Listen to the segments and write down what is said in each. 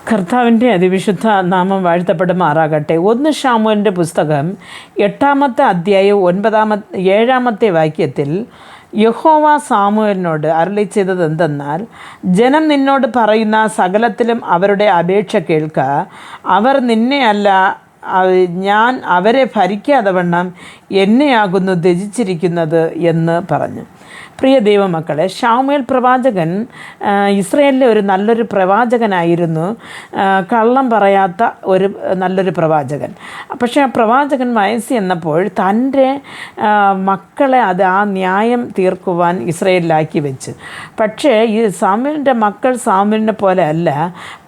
കർത്താവിൻ്റെ അതിവിശുദ്ധ നാമം വാഴ്ത്തപ്പെടുമാറാകട്ടെ. 1 ശമൂവേലിൻ്റെ പുസ്തകം 8-ാമത്തെ അധ്യായം 7-ാമത്തെ വാക്യത്തിൽ യഹോവ സാമുവേലിനോട് അരുളി ചെയ്തത് എന്തെന്നാൽ, ജനം നിന്നോട് പറയുന്ന സകലത്തിലും അവരുടെ അപേക്ഷ കേൾക്ക. അവർ നിന്നെയല്ല, ഞാൻ അവരെ ഭരിക്കാതെ വണ്ണം എന്നെയാകുന്നു ത്യജിച്ചിരിക്കുന്നത് എന്ന് പറഞ്ഞു. പ്രിയ ദൈവമക്കളെ, ശമൂവേൽ പ്രവാചകൻ ഇസ്രായേലിലെ ഒരു നല്ലൊരു പ്രവാചകനായിരുന്നു. കള്ളം പറയാത്ത ഒരു നല്ലൊരു പ്രവാചകൻ. പക്ഷേ ആ പ്രവാചകൻ വയസ്സ് എന്നപ്പോൾ തൻ്റെ മക്കളെ ആ ന്യായം തീർക്കുവാൻ ഇസ്രായേലിലാക്കി വെച്ച്. പക്ഷേ ഈ സാമുവേലിൻ്റെ മക്കൾ സാമുവേലിനെ പോലെ അല്ല.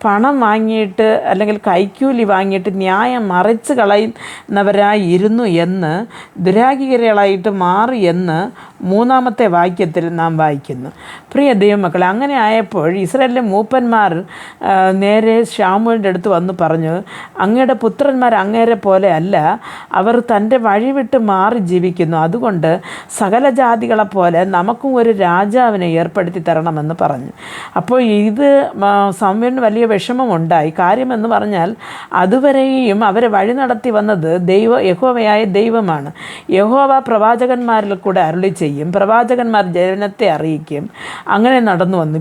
പണം വാങ്ങിയിട്ട് അല്ലെങ്കിൽ കൈക്കൂലി വാങ്ങിയിട്ട് ന്യായം മറിച്ച് കളയുന്നവരായിരുന്നു എന്ന്, ദുരാഗികളായിട്ട് മാറി എന്ന് 3-ാമത്തെ വാക്യത്തിൽ നാം വായിക്കുന്നു. പ്രിയ ദൈവമക്കളെ, അങ്ങനെ ആയപ്പോൾ ഇസ്രായേലിലെ മൂപ്പന്മാർ നേരെ ശമൂവേലിൻ്റെ അടുത്ത് വന്ന് പറഞ്ഞു, അങ്ങയുടെ പുത്രന്മാർ അങ്ങേരെ പോലെ അല്ല, അവർ തൻ്റെ വഴി വിട്ട് മാറി ജീവിക്കുന്നു. അതുകൊണ്ട് സകല ജാതികളെപ്പോലെ നമുക്കും ഒരു രാജാവിനെ ഏർപ്പെടുത്തി തരണമെന്ന് പറഞ്ഞു. അപ്പോൾ ഇത് ശമൂവേലിന് വലിയ വിഷമമുണ്ടായി. കാര്യമെന്ന് പറഞ്ഞാൽ അതുവരെയും അവരെ വഴി നടത്തി വന്നത് യഹോവയായ ദൈവമാണ്. യഹോവ പ്രവാചകന്മാരിൽ കൂടെ അരുളി ചെയ്യും, പ്രവാചകന്മാർ ജനത്തെ അറിയിക്കും. അങ്ങനെ നടന്നു വന്നു.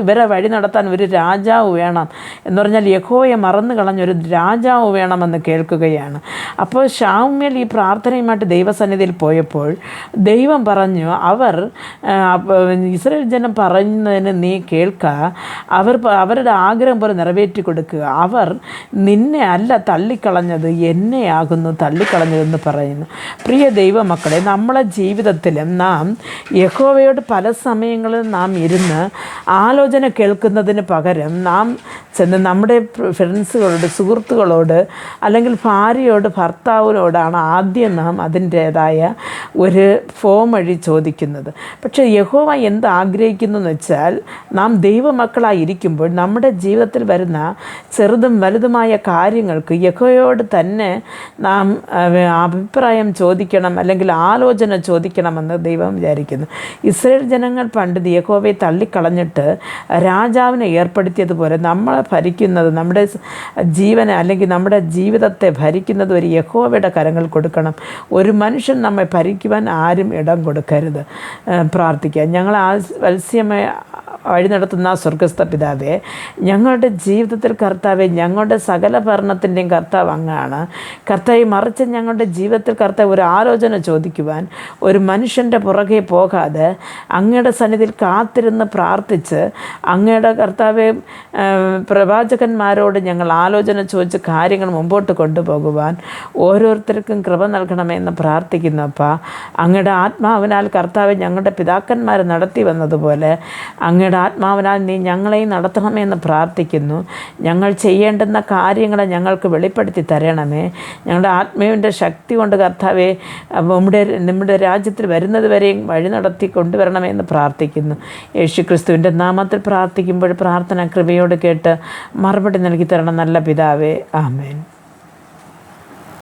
ഇവരെ വഴി നടത്താൻ ഒരു രാജാവ് വേണം എന്ന് പറഞ്ഞാൽ യഹോവയെ മറന്നു കളഞ്ഞൊരു രാജാവ് വേണമെന്ന് കേൾക്കുകയാണ്. അപ്പോൾ ശമൂവേൽ ഈ പ്രാർത്ഥനയുമായിട്ട് ദൈവസന്നിധിയിൽ പോയപ്പോൾ ദൈവം പറഞ്ഞു, ഇസ്രായേൽ ജനം പറയുന്നതിന് നീ കേൾക്ക, അവരുടെ ആഗ്രഹം പോലെ നിറവേറ്റി കൊടുക്കുക. അവർ നിന്നെ അല്ല തള്ളിക്കളഞ്ഞത്, എന്നെയാകുന്നു തള്ളിക്കളഞ്ഞതെന്ന് പറയുന്നു. പ്രിയ ദൈവമക്കളെ, നമ്മളെ ജീവിതത്തിലും നാം യഹോവയോട് പല സമയങ്ങളിൽ നാം ഇരുന്ന് ആലോചന കേൾക്കുന്നതിന് പകരം നാം ചെന്ന് നമ്മുടെ ഫ്രണ്ട്സുകളോട്, സുഹൃത്തുക്കളോട്, അല്ലെങ്കിൽ ഭാര്യയോട്, ഭർത്താവിനോടാണ് ആദ്യം നാം അതിൻ്റേതായ ഒരു ഫോം വഴി ചോദിക്കുന്നത്. പക്ഷേ യഹോവ എന്ത് ആഗ്രഹിക്കുന്നു എന്ന് വെച്ചാൽ, നാം ദൈവമക്കളായിരിക്കുമ്പോൾ നമ്മുടെ ജീവിതത്തിൽ വരുന്ന ചെറുതും വലുതുമായ കാര്യങ്ങൾക്ക് യഹോവയോട് തന്നെ നാം അഭിപ്രായം ചോദിക്കണം, അല്ലെങ്കിൽ ആലോചന ചോദിക്കണമെന്ന് ദൈവം വിചാരിക്കുന്നു. ഇസ്രായേൽ ജനങ്ങൾ പണ്ട് യഹോവയെ തള്ളിക്കളഞ്ഞിട്ട് രാജാവിനെ ഏർപ്പെടുത്തിയതുപോലെ നമ്മളെ ഭരിക്കുന്നത്, നമ്മുടെ ജീവനെ അല്ലെങ്കിൽ നമ്മുടെ ജീവിതത്തെ ഭരിക്കുന്നത് ഒരു യഹോവയുടെ കരങ്ങൾ കൊടുക്കണം. ഒരു മനുഷ്യൻ നമ്മെ ഭരിക്കുവാൻ ആരും ഇടം കൊടുക്കരുത്. പ്രാർത്ഥിക്കുക. ഞങ്ങൾ വത്സ്യമായ വഴി നടത്തുന്ന സ്വർഗസ്ഥ പിതാവേ, ഞങ്ങളുടെ ജീവിതത്തിൽ കർത്താവെ, ഞങ്ങളുടെ സകല ഭരണത്തിൻ്റെയും കർത്താവ് അങ്ങാണ്. കർത്താവ് മറിച്ച് ഞങ്ങളുടെ ജീവിതത്തിൽ കർത്താവ് ഒരു ആലോചന ചോദിക്കുവാൻ, ഒരു മനുഷ്യൻ്റെ പുറകെ പോകാതെ അങ്ങയുടെ സന്നിധിയിൽ കാത്തിരുന്ന് പ്രാർത്ഥിച്ച്, അങ്ങയുടെ കർത്താവെ പ്രവാചകന്മാരോട് ഞങ്ങൾ ആലോചന ചോദിച്ച് കാര്യങ്ങൾ മുമ്പോട്ട് കൊണ്ടുപോകുവാൻ ഓരോരുത്തർക്കും കൃപ നൽകണമെന്ന് പ്രാർത്ഥിക്കുന്നു. അപ്പാ, അങ്ങയുടെ ആത്മാവിനാൽ കർത്താവെ ഞങ്ങളുടെ പിതാക്കന്മാർ നടത്തി വന്നതുപോലെ അങ്ങയുടെ ആത്മാവിനാൽ നീ ഞങ്ങളെയും നടത്തണമെന്ന് പ്രാർത്ഥിക്കുന്നു. ഞങ്ങൾ ചെയ്യേണ്ടുന്ന കാര്യങ്ങളെ ഞങ്ങൾക്ക് വെളിപ്പെടുത്തി തരണമേ. ഞങ്ങളുടെ ആത്മാവിൻ്റെ ശക്തി കൊണ്ട് കർത്താവെ നമ്മുടെ രാജ്യത്തിൽ വരുന്നത് വരെയും വഴി നടത്തി കൊണ്ടുവരണമെന്ന് പ്രാർത്ഥിക്കുന്നു. യേശുക്രിസ്തുവിൻ്റെ നാമത്തിൽ പ്രാർത്ഥിക്കുമ്പോൾ പ്രാർത്ഥന കൃപയോട് കേട്ട് മറുപടി നൽകി തരണം നല്ല പിതാവേ. ആമേൻ.